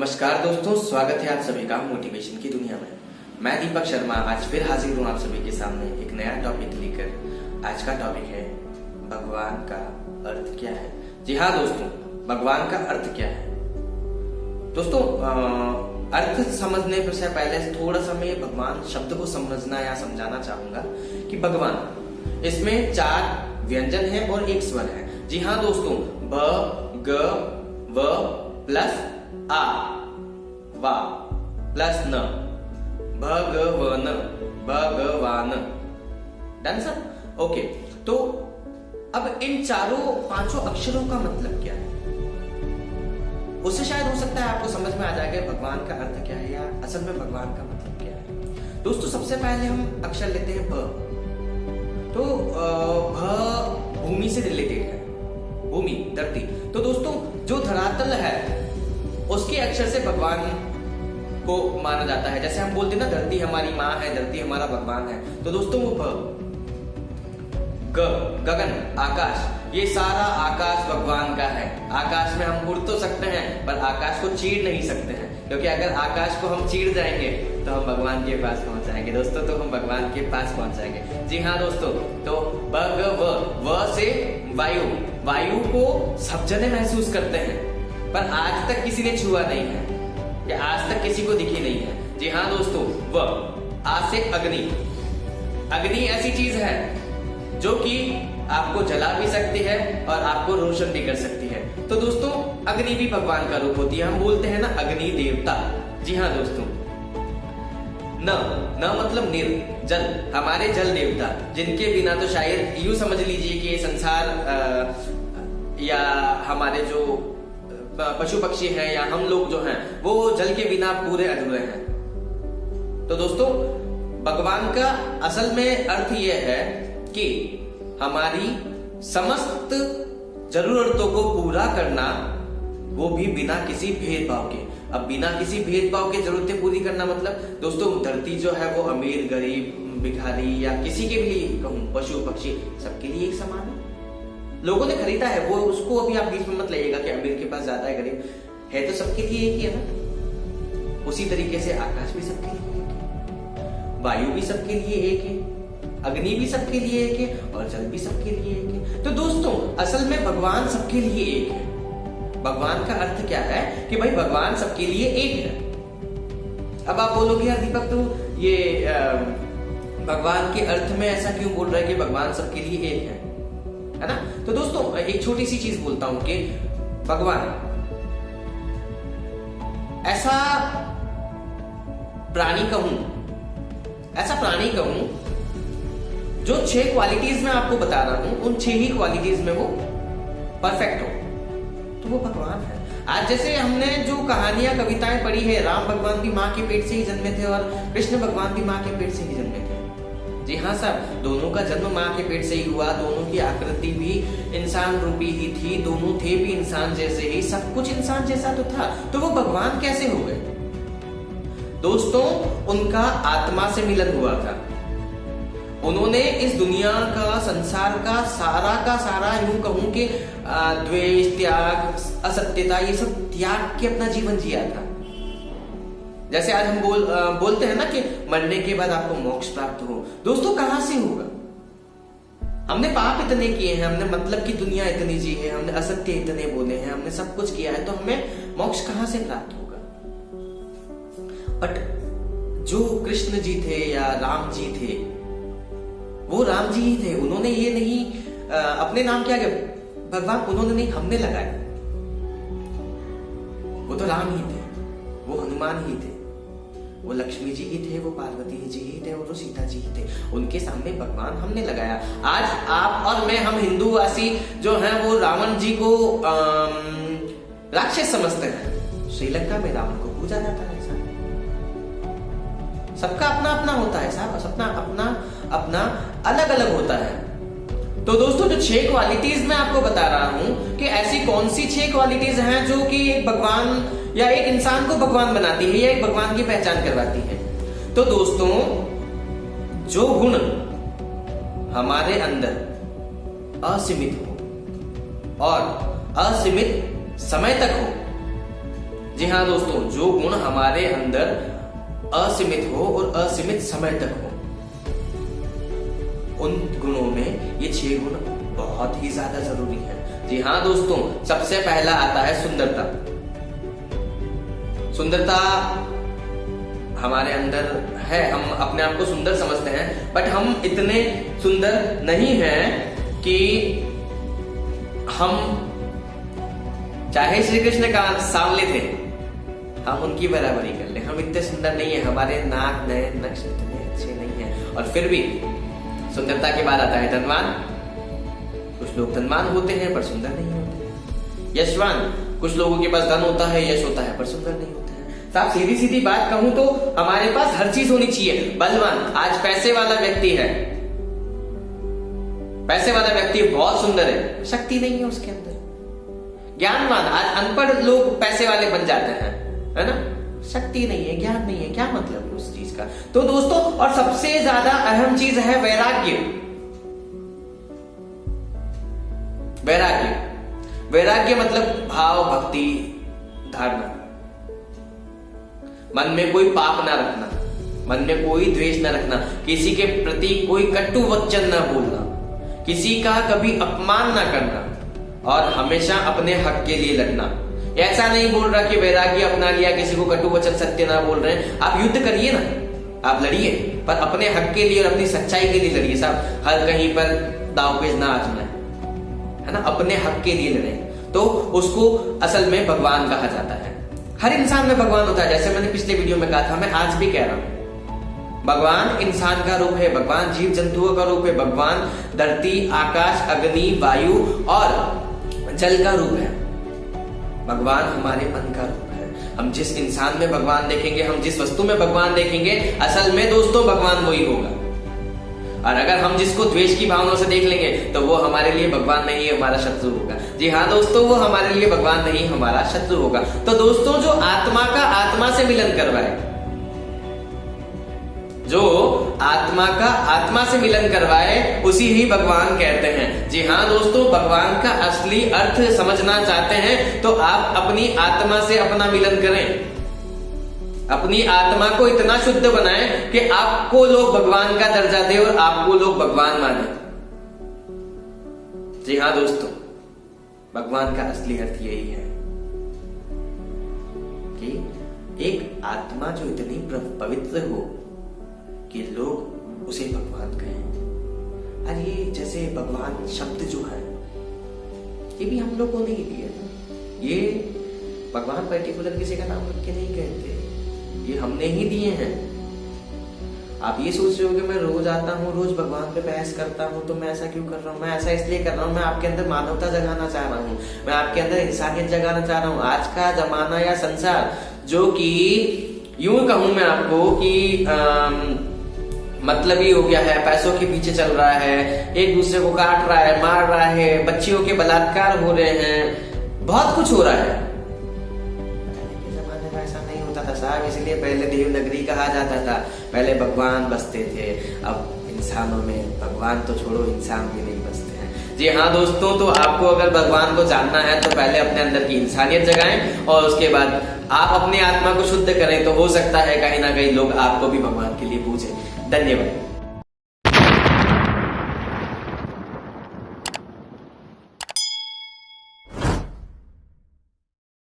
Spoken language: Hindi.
नमस्कार दोस्तों, स्वागत है आप सभी का मोटिवेशन की दुनिया में। मैं दीपक शर्मा आज फिर हाजिर हूँ आप सभी के सामने एक नया टॉपिक लेकर। आज का टॉपिक है भगवान का अर्थ क्या है। जी हाँ दोस्तों, भगवान का अर्थ क्या है। दोस्तों अर्थ समझने से पहले थोड़ा सा मैं भगवान शब्द को समझना या समझाना चाहूंगा कि भगवान, इसमें 4 व्यंजन है और 1 स्वर है। जी हाँ दोस्तों, ब ग व प्लस आ वा प्लस न, भगवन, भगवान। Done sir? ओके, तो अब इन 4-5 अक्षरों का मतलब क्या है, उससे शायद हो सकता है आपको समझ में आ जाएगा भगवान का अर्थ क्या है या असल में भगवान का मतलब क्या है। दोस्तों सबसे पहले हम अक्षर लेते हैं भ। तो भ भूमि से रिलेटेड है, भूमि, धरती। तो दोस्तों जो धरातल है उसके अक्षर से भगवान को माना जाता है। जैसे हम बोलते हैं ना, धरती हमारी माँ है, धरती हमारा भगवान है। तो दोस्तों वो गगन, आकाश, ये सारा आकाश भगवान का है। आकाश में हम उड़ तो सकते हैं पर आकाश को चीर नहीं सकते हैं, क्योंकि अगर आकाश को हम चीर जाएंगे तो हम भगवान के पास पहुंच जाएंगे दोस्तों, तो हम भगवान के पास पहुंच जाएंगे। जी हाँ दोस्तों, तो व से वायु, वायु को सब जने महसूस करते हैं पर आज तक किसी ने छुआ नहीं है या आज तक किसी को दिखी नहीं है। जी हाँ दोस्तों, व आ से अग्नि, अग्नि ऐसी चीज है जो कि आपको जला भी सकती है और आपको रोशन भी कर सकती है। तो दोस्तों अग्नि भी भगवान का रूप होती है। हम बोलते हैं ना अग्नि देवता। जी हाँ दोस्तों, न मतलब निर, जल, हमारे जल देवता, जिनके बिना तो शायद यूं समझ लीजिए कि संसार या हमारे जो पशु पक्षी हैं या हम लोग जो हैं वो जल के बिना पूरे अधूरे हैं। तो दोस्तों भगवान का असल में अर्थ यह है कि हमारी समस्त जरूरतों को पूरा करना, वो भी बिना किसी भेदभाव के। अब बिना किसी भेदभाव के जरूरतें पूरी करना मतलब दोस्तों धरती जो है वो अमीर, गरीब, भिखारी या किसी के भी कहूं, पशु पक्षी, सबके लिए एक समान है। लोगों ने खरीदा है वो, उसको अभी आप बीच में मत लाइएगा कि अमीर के पास ज्यादा है, गरीब है, तो सबके लिए एक ही है ना। उसी तरीके से आकाश भी सबके लिए एक है, वायु भी सबके लिए एक है, अग्नि भी सबके लिए एक है और जल भी सबके लिए एक है। तो दोस्तों असल में भगवान सबके लिए एक है। भगवान का अर्थ क्या है कि भाई भगवान सबके लिए एक है। अब आप बोलोगे यार दीपक तो ये भगवान के अर्थ में ऐसा क्यों बोल रहा है कि भगवान सबके लिए एक है ना। तो दोस्तों एक छोटी सी चीज बोलता हूं कि भगवान ऐसा प्राणी कहूं जो 6 क्वालिटीज में आपको बता रहा हूं, उन 6 ही क्वालिटीज में वो परफेक्ट हो, तो वो भगवान है। आज जैसे हमने जो कहानियां, कविताएं पढ़ी है, राम भगवान भी माँ के पेट से ही जन्मे थे और कृष्ण भगवान भी माँ के पेट से ही जन्मे थे। जी हाँ साहब, दोनों का जन्म माँ के पेट से ही हुआ, दोनों की आकृति भी इंसान रूपी ही थी, दोनों थे भी इंसान जैसे ही, सब कुछ इंसान जैसा तो था। तो वो भगवान कैसे हो गए दोस्तों? उनका आत्मा से मिलन हुआ था। उन्होंने इस दुनिया का, संसार का सारा यूं कहूं कि द्वेष, त्याग, असत्यता, ये सब त्याग के अपना जीवन जिया था। जैसे आज हम बोलते हैं ना कि मरने के बाद आपको मोक्ष प्राप्त हो। दोस्तों कहां से होगा? हमने पाप इतने किए हैं, हमने मतलब की दुनिया इतनी जी है, हमने असत्य इतने बोले हैं, हमने सब कुछ किया है, तो हमें मोक्ष कहां से प्राप्त होगा? बट जो कृष्ण जी थे या राम जी थे, वो राम जी ही थे। उन्होंने ये नहीं अपने नाम क्या भगवान, उन्होंने नहीं, हमने लगाया। वो तो राम ही थे, वो हनुमान ही थे, वो लक्ष्मी जी ही थे, वो पार्वती जी ही थे और वो सीता जी ही थे। उनके सामने भगवान हमने लगाया। आज आप और मैं, हम हिंदूवासी जो हैं वो रावण जी को राक्षस समझते हैं। श्रीलंका में रावण को पूजा जाता है साहब। सबका अपना अपना होता है साहब, सबका अपना अलग अलग होता है। तो दोस्तों जो 6 क्वालिटीज मैं आपको बता रहा हूं कि ऐसी कौन सी 6 क्वालिटीज हैं जो कि एक भगवान या एक इंसान को भगवान बनाती है या एक भगवान की पहचान करवाती है। तो दोस्तों जो गुण हमारे अंदर असीमित हो और असीमित समय तक हो, जी हाँ दोस्तों, जो गुण हमारे अंदर असीमित हो और असीमित समय तक हो, उन गुणों में ये 6 गुण बहुत ही ज्यादा जरूरी है। जी हाँ दोस्तों, सबसे पहला आता है सुंदरता। सुंदरता हमारे अंदर है, हम अपने आप को सुंदर समझते हैं, बट हम इतने सुंदर नहीं हैं कि हम, चाहे श्री कृष्ण का सांवले थे, हम उनकी बराबरी कर लें। हम इतने सुंदर नहीं है, हमारे नाक नयन नक्श इतने अच्छे नहीं है। और फिर भी सुंदरता के बाद आता है धनवान। कुछ लोग धनवान होते हैं पर सुंदर नहीं होते। यशवान, कुछ लोगों के पास धन होता है, यश होता है, पर सुंदर नहीं होते हैं। साहब सीधी सीधी बात कहूं तो हमारे पास हर चीज होनी चाहिए। बलवान, आज पैसे वाला व्यक्ति है, पैसे वाला व्यक्ति बहुत सुंदर है, शक्ति नहीं है उसके अंदर। ज्ञानवान, आज अनपढ़ लोग पैसे वाले बन जाते हैं, है ना, शक्ति नहीं है, ज्ञान नहीं है, क्या मतलब है उस चीज का। तो दोस्तों, और सबसे ज्यादा अहम चीज है वैराग्य। वैराग्य, वैराग्य मतलब भाव, भक्ति, धारणा। मन में कोई पाप ना रखना, मन में कोई द्वेष ना रखना, किसी के प्रति कोई कटु वचन ना बोलना, किसी का कभी अपमान ना करना, और हमेशा अपने हक के लिए लड़ना। ऐसा नहीं बोल रहा कि वैराग्य अपना लिया, किसी को कटु वचन सत्य ना बोल रहे हैं। आप युद्ध करिए ना, आप लड़िए, पर अपने हक के लिए और अपनी सच्चाई के लिए लड़िए साहब। हर कहीं पर दावपेच ना आजमाए, है ना, अपने हक के लिए लड़े, तो उसको असल में भगवान कहा जाता है। हर इंसान में भगवान होता है, जैसे मैंने पिछले वीडियो में कहा था, मैं आज भी कह रहा हूं। भगवान इंसान का रूप है, भगवान जीव जंतुओं का रूप है, भगवान धरती, आकाश, अग्नि, वायु और जल का रूप है। भगवान हमारे मन का रूप है। हम जिस इंसान में भगवान देखेंगे, हम जिस वस्तु में भगवान देखेंगे, असल में दोस्तों भगवान वही होगा। और अगर हम जिसको द्वेष की भावना से देख लेंगे तो वो हमारे लिए भगवान नहीं, हमारा शत्रु होगा। जी हाँ दोस्तों, वो हमारे लिए भगवान नहीं, हमारा शत्रु होगा। तो दोस्तों, जो आत्मा का आत्मा से मिलन करवाए, जो आत्मा का आत्मा से मिलन करवाए, उसी ही भगवान कहते हैं। जी हाँ दोस्तों, भगवान का असली अर्थ समझना चाहते हैं तो आप अपनी आत्मा से अपना मिलन करें, अपनी आत्मा को इतना शुद्ध बनाएं कि आपको लोग भगवान का दर्जा दे और आपको लोग भगवान माने। जी हाँ दोस्तों, भगवान का असली अर्थ यही है कि एक आत्मा जो इतनी पवित्र हो कि लोग उसे भगवान कहें। अरे जैसे भगवान शब्द जो है, ये भी हम लोग को नहीं दिए, ये भगवान पर्टिकुलर किसी का नाम रख के नहीं कहते, ये हमने ही दिए हैं। आप ये सोच रहे हो कि मैं रोज आता हूँ, रोज भगवान पे बहस करता हूँ, तो मैं ऐसा क्यों कर रहा हूँ? मैं ऐसा इसलिए कर रहा हूँ, मैं आपके अंदर मानवता जगाना चाह रहा हूँ, मैं आपके अंदर इंसानियत जगाना चाह रहा हूँ। आज का जमाना या संसार जो कि यूं कहूं मैं आपको कि मतलब ही हो गया है, पैसों के पीछे चल रहा है, एक दूसरे को काट रहा है, मार रहा है, बच्चियों के बलात्कार हो रहे हैं, बहुत कुछ हो रहा है। पहले के जमाने में ऐसा नहीं होता था साहब, इसलिए पहले देवनगरी कहा जाता था, पहले भगवान बसते थे। अब इंसानों में भगवान तो छोड़ो, इंसान भी नहीं बसते हैं। जी हाँ दोस्तों, तो आपको अगर भगवान को जानना है तो पहले अपने अंदर की इंसानियत जगाएं और उसके बाद आप अपनी आत्मा को शुद्ध करें, तो हो सकता है कहीं ना कहीं लोग आपको भी भगवान के लिए पूजें। धन्यवाद।